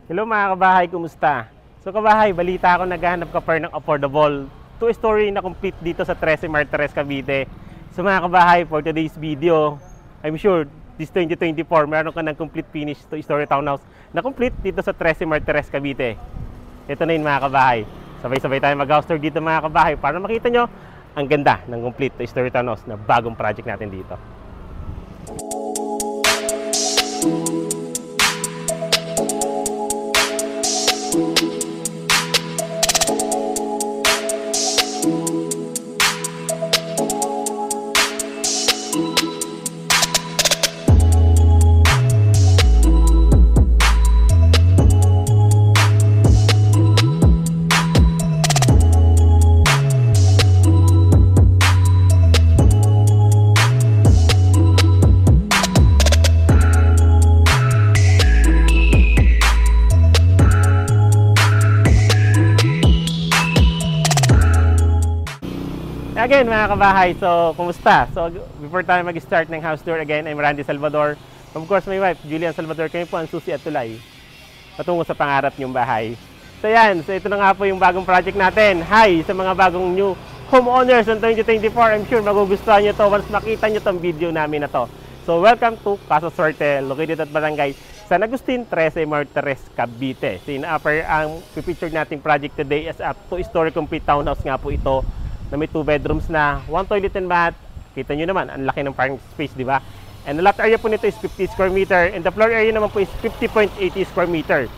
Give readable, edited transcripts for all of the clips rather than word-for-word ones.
Hello mga kabahay, kumusta? So kabahay, balita ako naghahanap ka pa ng affordable two-story na complete dito sa 13 Martires, Cavite. So mga kabahay, for today's video, I'm sure this 2024, meron ka ng complete finish two-story townhouse na complete dito sa 13 Martires, Cavite. Ito na yun mga kabahay. Sabay-sabay tayo mag-house tour dito mga kabahay para makita nyo ang ganda ng complete two-story townhouse na bagong project natin dito. Again mga kabahay, so kumusta? So before tayo mag-start ng house tour again, I'm Randy Salvador. Of course, my wife, Julian Salvador. Kami po ang susi at tulay patungo sa pangarap niyong bahay. So yan, so ito na nga po yung bagong project natin. Hi sa mga bagong new homeowners ng 2024. I'm sure magugustuhan nyo to once makita nyo tong video namin na to. So welcome to Casa Suerte, located at Barangay San Agustin, 13 Martires, Cavite. So in-upper ang pipicture nating project today is a two-story complete townhouse nga po ito, na may 2 bedrooms na, 1 toilet and bath. Kita nyo naman, ang laki ng parking space, di ba? And the lot area po nito is 50 square meter and the floor area naman po is 50.80 square meter.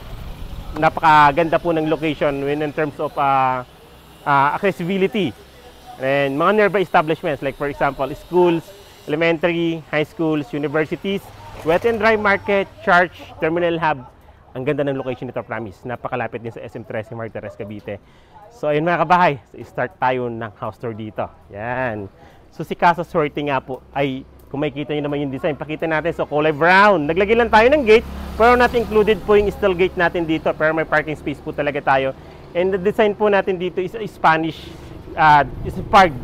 Napakaganda po ng location in terms of accessibility. And mga nearby establishments like for example, schools, elementary, high schools, universities, wet and dry market, church, terminal hub. Ang ganda ng location nito, promise. Napakalapit din sa SM 13 Martires, Cavite. So ayun mga kabahay, so start tayo ng house tour dito. Yan. So si Casa Suerte nga po ay, kung makikita nyo naman yung design, pakita natin. So kulay brown. Naglagay lang tayo ng gate, pero not included po yung steel gate natin dito. Pero may parking space po talaga tayo. And the design po natin dito is a Spanish inspired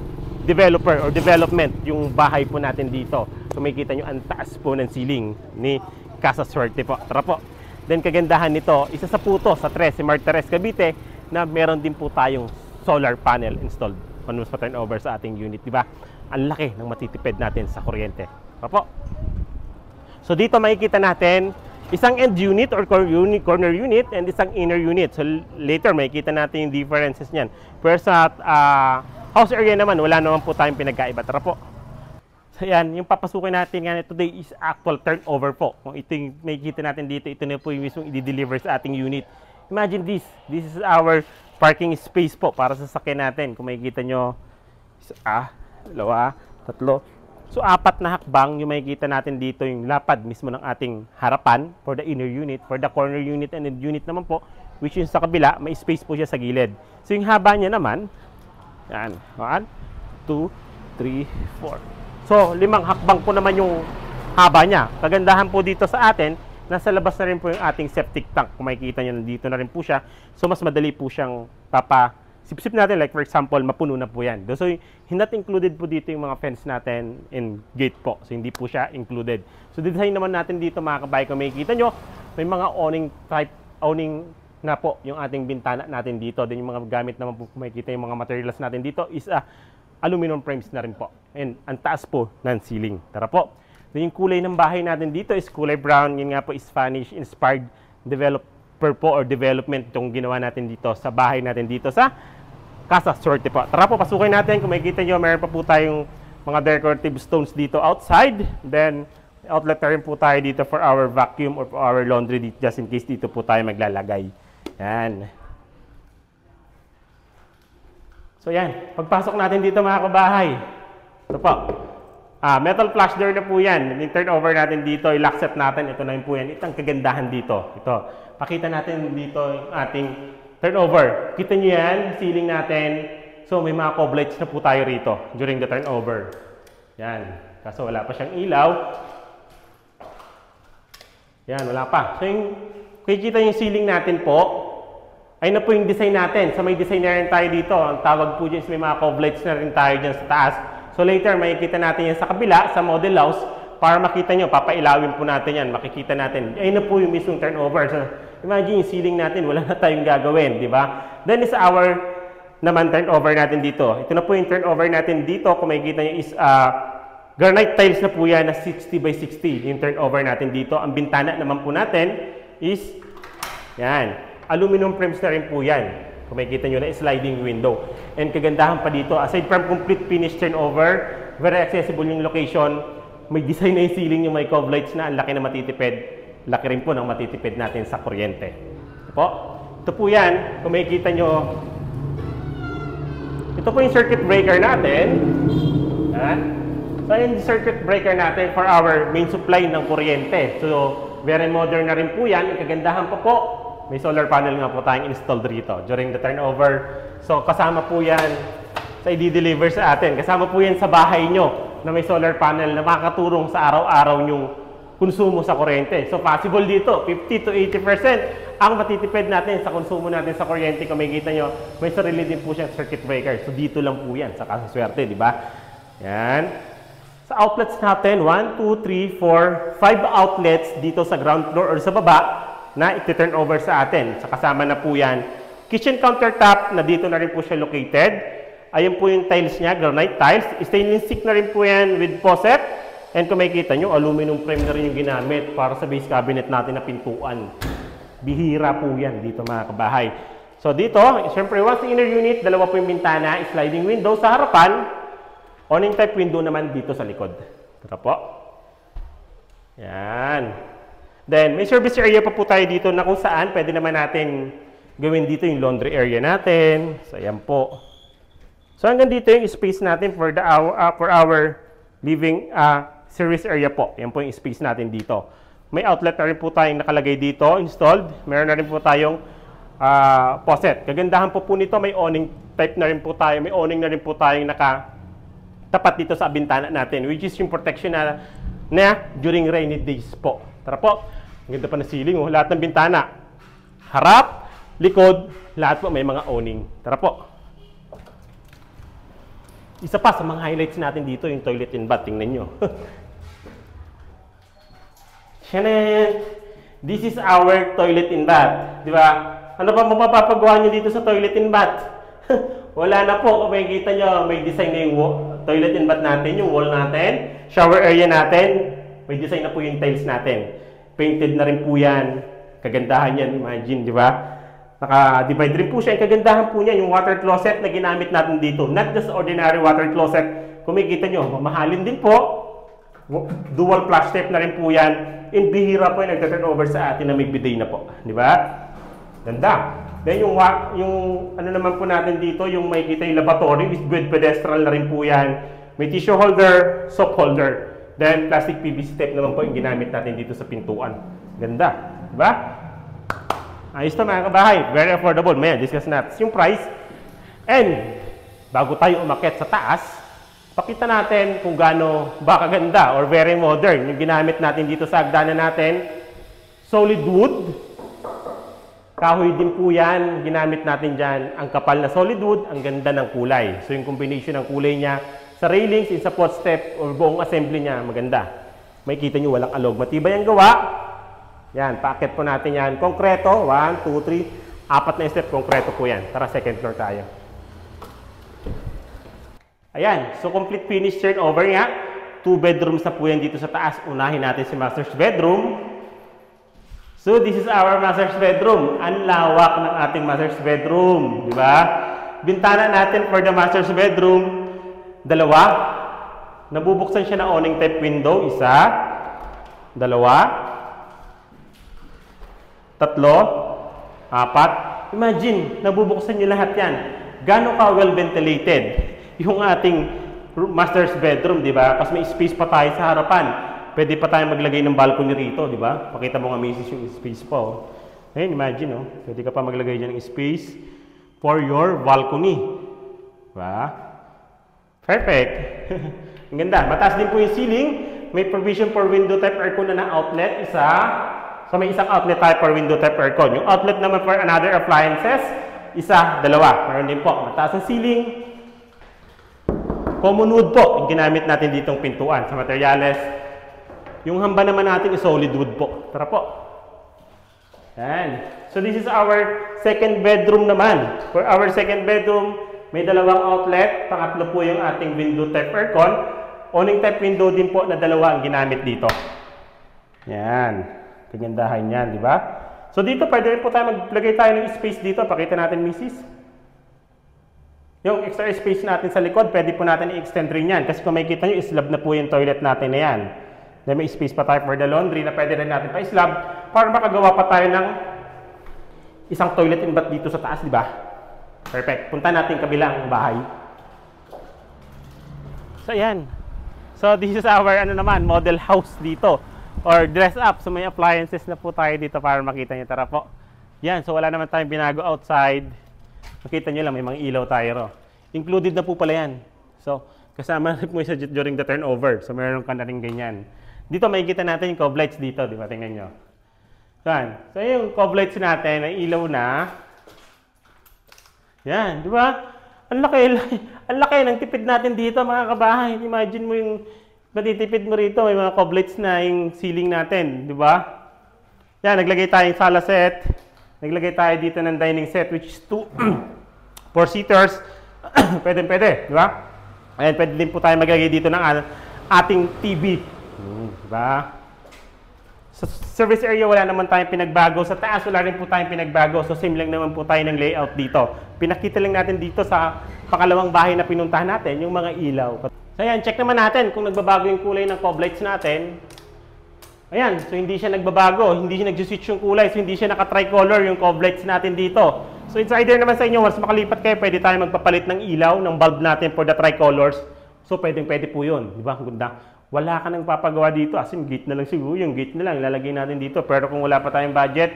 developer or development yung bahay po natin dito. So makikita nyo ang taas po ng ceiling ni Casa Suerte po. Tara po. Then kagandahan nito, isa sa puto sa 13 Martires, Cavite, na meron din po tayong solar panel installed on mas turnover sa ating unit, di ba? Ang laki ng matitipid natin sa kuryente. Papo. So dito makikita natin isang end unit or corner unit and isang inner unit. So later makikita natin yung differences niyan. Pero sa house area naman, wala naman po tayong pinagkaiba. Tara po. So yan, yung papasukin natin nga today is actual turnover po. Kung ito yung makikita natin dito, ito na po yung mismong i-deliver sa ating unit. Imagine this. This is our parking space po para sa sasakyan natin. Kung makikita nyo, dalawa, tatlo. So, 4 na hakbang yung makikita natin dito yung lapad mismo ng ating harapan for the inner unit. For the corner unit and the unit naman po, which yung sa kabila, may space po siya sa gilid. So, yung haba niya naman, yan, 1, 2, 3, 4. So, 5 hakbang po naman yung haba niya. Kagandahan po dito sa atin, nasa labas na rin po yung ating septic tank. Kung makikita nyo, nandito na rin po siya. So, mas madali po siyang sip-sip natin. Like, for example, mapuno na po yan. So, not included po dito yung mga fence natin in gate po. So, hindi po siya included. So, design naman natin dito, mga kabahay. Kung makikita nyo, may mga awning na po yung ating bintana natin dito. Then, yung mga gamit naman po, kung makikita yung mga materials natin dito, is aluminum frames na rin po. And ang taas po ng ceiling. Tara po. Yung kulay ng bahay natin dito is kulay brown. Yun nga po is Spanish-inspired developer po or development itong ginawa natin dito sa bahay natin dito sa Casa Suerte po. Tara po, pasukin natin. Kung makikita nyo, meron pa po tayong mga decorative stones dito outside. Then, outlet na rin po tayo dito for our vacuum or for our laundry dito, just in case dito po tayo maglalagay. Yan. So yan, pagpasok natin dito mga kabahay. Ito po. Metal flush door na po yan. I-turn over natin dito, i-lock set natin. Ito na yun po yan. Ito ang kagandahan dito. Ito. Pakita natin dito yung ating turnover. Kita nyo yan, ceiling natin. So may mga cob lights na po tayo rito during the turnover. Yan. Kaso wala pa siyang ilaw. Yan, wala pa. So yung, kikita yung ceiling natin po, ay na po yung design natin. So may design na rin tayo dito. Ang tawag po dyan, may mga cob lights na rin tayo dyan sa taas. So later, makikita natin yan sa kabila, sa model house, para makita nyo, papailawin po natin yan, makikita natin. Ayun na po yung mismong turnover. So, Imagine yung ceiling natin, wala na tayong gagawin, di ba? Then is our naman turnover natin dito. Ito na po yung turnover natin dito. Kung makikita nyo is granite tiles na po yan na 60 by 60 yung turnover natin dito. Ang bintana naman po natin is yan. Aluminum frames na rin po yan. Kung makikita nyo na sliding window. And kagandahan pa dito, aside from complete finish turnover, very accessible yung location. May design na yung ceiling, yung may cove lights na ang laki na matitipid. Laki rin po ng matitipid natin sa kuryente. Ito po. Ito po yan. Kung makikita nyo, ito po yung circuit breaker natin. So, yung circuit breaker natin for our main supply ng kuryente. So, very modern na rin po yan. Ang kagandahan pa po, may solar panel nga po tayong installed rito during the turnover. So, kasama po yan sa i-deliver sa atin. Kasama po yan sa bahay nyo na may solar panel na makakatulong sa araw-araw yung konsumo sa kuryente. So, possible dito, 50 to 80% ang matitipid natin sa konsumo natin sa kuryente. Kung makikita nyo, may sarili din po siyang circuit breaker. So, dito lang po yan sa kasaswerte, di ba? Yan. Sa outlets natin, 1, 2, 3, 4, 5 outlets dito sa ground floor or sa baba na iti-turn over sa atin. Sa kasama na po yan, kitchen countertop na dito na rin po siya located. Ayun po yung tiles niya, granite tiles. Stainless steel na rin po yan with faucet. And kung makikita nyo, aluminum frame na rin yung ginamit para sa base cabinet natin na pintuan. Bihira po yan dito mga kabahay. So dito, syempre once inner unit, dalawa po yung bintana, sliding window sa harapan, awning type window naman dito sa likod. Ito po. Yan. Then may service area pa po tayo dito na kung saan pwede naman natin gawin dito yung laundry area natin. So yan po. So hanggang dito yung space natin for our living service area po. Yan po yung space natin dito. May outlet na rin po tayong nakalagay dito, installed. Meron na rin po tayong faucet. Kagandahan po nito, may awning type na rin po tayo. May awning na rin po tayong nakatapat dito sa bintana natin, which is yung protection na during rainy days po. Tara po. Ang ganda pa na ceiling. Oh. Lahat ng bintana. Harap, likod, lahat po may mga awning. Tara po. Isa pa sa mga highlights natin dito, yung toilet and bath. Tingnan nyo. This is our toilet and bath. Di ba? Ano pa mapapagawa nyo dito sa toilet and bath? Wala na po. Kung makikita nyo, may design na yung toilet and bath natin, yung wall natin, shower area natin, may design na po yung tiles natin. Painted na rin po yan. Kagandahan yan, imagine, di ba? Naka-divide rin po siya. Yung kagandahan po niya, yung water closet na ginamit natin dito. Not just ordinary water closet. Kung makikita nyo, mamahalin din po. Dual flush tape na rin po yan. And bihira po yung nagta-turn over sa atin na may bidet na po. Di ba? Ganda. Then yung ano naman po natin dito, yung makikita yung lavatory is with pedestral na rin po yan. May tissue holder, soap holder. Then plastic PVC tape naman po yung ginamit natin dito sa pintuan. Ganda. Di ba? Ayos na mga kabahay. Very affordable. Maya, discuss natin yung price. And bago tayo umakyat sa taas, pakita natin kung gaano ba kaganda or very modern yung ginamit natin dito sa hagdanan natin. Solid wood. Kahoy din po yan. Ginamit natin dyan. Ang kapal na solid wood, ang ganda ng kulay. So yung combination ng kulay niya sa railings, yung support step, or buong assembly niya, maganda. May kita nyo, walang alog. Matibay ang gawa. Yan, packet po natin yan. Konkreto, 1, 2, 3, 4 na step, konkreto po yan. Tara, second floor tayo. Ayan, so complete finish turnover nga. 2 bedrooms na po yan dito sa taas. Unahin natin si master's bedroom. So, this is our master's bedroom. Ang lawak ng ating master's bedroom. Di ba? Bintana natin for the master's bedroom, 2. Nabubuksan siya na awning type window. 1, 2, 3, 4. Imagine, nabubuksan nyo lahat yan. Gano'n ka well ventilated yung ating master's bedroom, di ba? Kasi may space pa tayo sa harapan. Pwede pa tayo maglagay ng balcony rito, di ba? Pakita mo nga misis yung space pa, oh. Ayun, imagine, oh. Pwede ka pa maglagay dyan ng space for your balcony. Diba? Perfect. Ang ganda. Mataas din po yung ceiling. May provision for window type aircon na outlet. Isa. So, may isang outlet type for window type aircon. Yung outlet naman for another appliances, 1, 2. Meron din po. Mataas ang ceiling. Common wood po. Yung ginamit natin ditong pintuan sa materyales. Yung hamba naman natin is solid wood po. Tara po. Yan. So this is our second bedroom naman. For our second bedroom, may dalawang outlet. Pangatlo po yung ating window type aircon. Awning type window din po na dalawa ang ginamit dito. Yan. Kagandahan yan, di ba? So dito, pwede rin po tayo maglagay tayo ng space dito. Pakita natin, Mrs. Yung extra space natin sa likod, pwede po natin i-extend rin yan. Kasi kung makikita nyo, islab na po yung toilet natin na yan. Then may space pa tayo for the laundry na pwede rin natin pa-slab para makagawa pa tayo ng isang toilet and bath dito sa taas, di ba? Perfect. Punta natin kabilang bahay. So, ayan. So, this is our model house dito or dress up. So, may appliances na po tayo dito para makita nyo. Tara po. Yan. So, wala naman tayong binago outside. Makita nyo lang, may mga ilaw tayo. Included na po pala yan. So, kasama na po siya during the turnover. So, meron ka na rin ganyan. Dito makikita natin yung cove lights dito, di ba? Tingnan nyo. Yan. So, yung cove lights natin, may ilaw na. Yan, di ba? Ang laki ng tipid natin dito, mga kabahay. Imagine mo yung matitipid mo rito. May mga cove lights na yung ceiling natin, di ba? Yan, naglagay tayong sala set. Naglagay tayo dito ng dining set, which is 4 seaters. Pwede, di ba? Ayan, pwede din po tayo maglagay dito ng ating TV. Diba? Sa service area, wala naman tayong pinagbago. Sa taas, wala rin po tayong pinagbago. So, same lang naman po tayo ng layout dito. Pinakita lang natin dito sa pangalawang bahay na pinuntahan natin, yung mga ilaw. So, ayan, check naman natin kung nagbabago yung kulay ng cove lights natin. Ayan, so hindi siya nagbabago. Hindi siya nag-switch yung kulay. So, hindi siya naka-tricolor yung cove lights natin dito. So, it's either naman sa inyo, once makalipat kayo, pwede tayo magpapalit ng ilaw, ng bulb natin for the tricolors. So, pwede po yun. Diba? Ang ganda. Wala ka nang papagawa dito. As in, gate na lang siguro. Yung gate na lang, ilalagay natin dito. Pero kung wala pa tayong budget,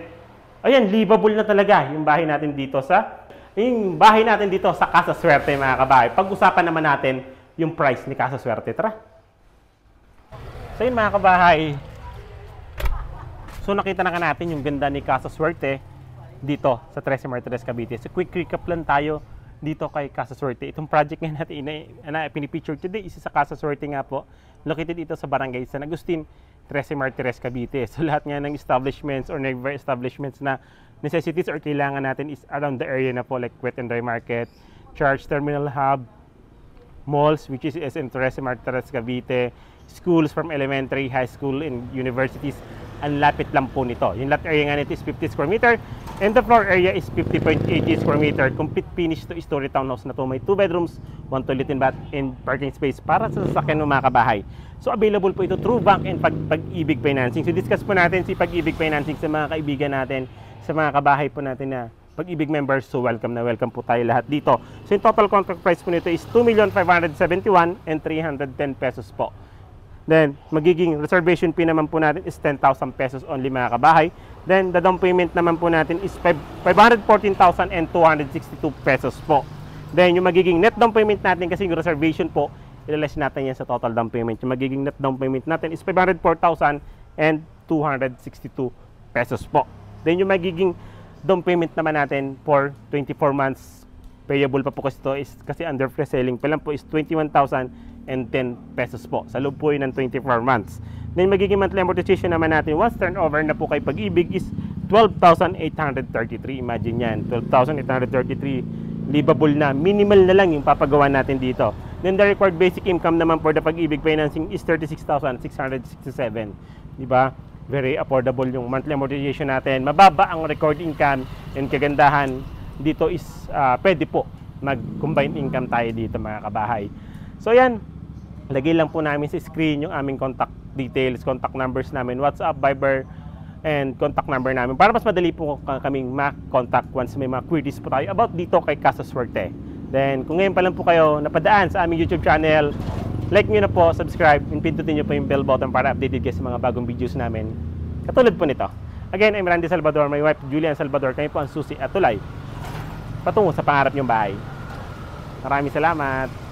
ayan, livable na talaga yung bahay natin dito sa Casa Suerte, mga kabahay. Pag-usapan naman natin yung price ni Casa Suerte. Tara. So yun, mga kabahay. So nakita na natin yung ganda ni Casa Suerte dito sa 13 Martires, Cavite. So quick recap lang tayo dito kay Casa Suerte. Itong project nga natin na pinipicture today, isa sa Casa Suerte nga po. Located ito sa Barangay San Agustin, 13 Martires, Cavite. So lahat nga ng establishments or neighbor establishments na necessities or kailangan natin is around the area na po, like Wet and Dry Market, Church, Terminal Hub, malls, which is SM 13 Martires, Cavite, schools from elementary, high school, and universities. Ang lapit lang po nito. Yung lot area nga nito is 50 square meter and the floor area is 50.80 square meter. Complete finished to story townhouse na to. May 2 bedrooms, 1 toilet and bath, and parking space para sa sasakyan ng mga kabahay. So available po ito through bank and Pag-ibig Financing. So discuss po natin si Pag-ibig Financing sa mga kaibigan natin, sa mga kabahay po natin na Pag-ibig members. So welcome na welcome po tayo lahat dito. So yung total contract price po nito is 2,571,310 pesos po. Then, magiging reservation fee naman po natin is 10,000 pesos only, mga kabahay. Then, the down payment naman po natin is 514,262 pesos po. Then, yung magiging net down payment natin, kasi yung reservation po, ilaless natin yan sa total down payment. Yung magiging net down payment natin is 504,262 pesos po. Then, yung magiging down payment naman natin for 24 months, payable pa po kasi ito, is kasi under free selling pa lang po, is 21,010 pesos po. Sa loob po yun ng 24 months. Then magiging monthly amortization naman natin once turnover na po kay Pag-ibig is 12,833. Imagine yan, 12,833 livable na. Minimal na lang yung papagawa natin dito. Then the required basic income naman for the Pag-ibig Financing is 36,667. Diba? Very affordable yung monthly amortization natin. Mababa ang record income, and kagandahan dito is pwede po mag-combined income tayo dito, mga kabahay. So yan, lagay lang po namin sa screen yung aming contact details, contact numbers namin, WhatsApp, Viber, and contact number namin para mas madali po kaming ma-contact once may mga queries po tayo about dito kay Casa Suerte. Then kung ngayon pa lang po kayo napadaan sa aming YouTube channel, like nyo na po, subscribe, and pindutin nyo po yung bell button para updated kayo sa mga bagong videos namin katulad po nito. Again, I'm Randy Salvador, my wife Julian Salvador. Kami po ang susi at tulay patungo sa pangarap nyong bahay. Maraming salamat.